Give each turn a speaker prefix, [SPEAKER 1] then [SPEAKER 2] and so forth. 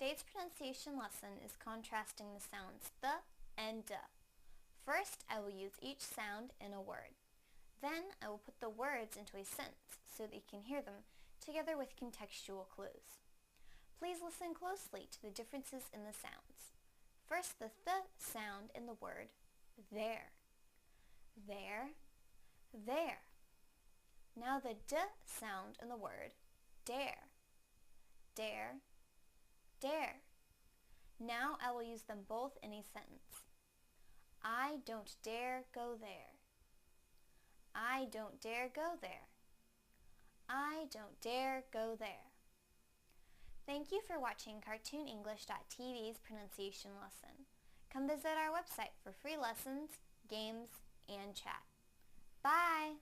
[SPEAKER 1] Today's pronunciation lesson is contrasting the sounds th and d. First, I will use each sound in a word. Then, I will put the words into a sentence so that you can hear them together with contextual clues. Please listen closely to the differences in the sounds. First, the th sound in the word there. There, there. Now the d sound in the word dare. Dare, dare. Now I will use them both in a sentence. I don't dare go there. I don't dare go there. I don't dare go there. Thank you for watching CartoonEnglish.tv's pronunciation lesson. Come visit our website for free lessons, games, and chat. Bye!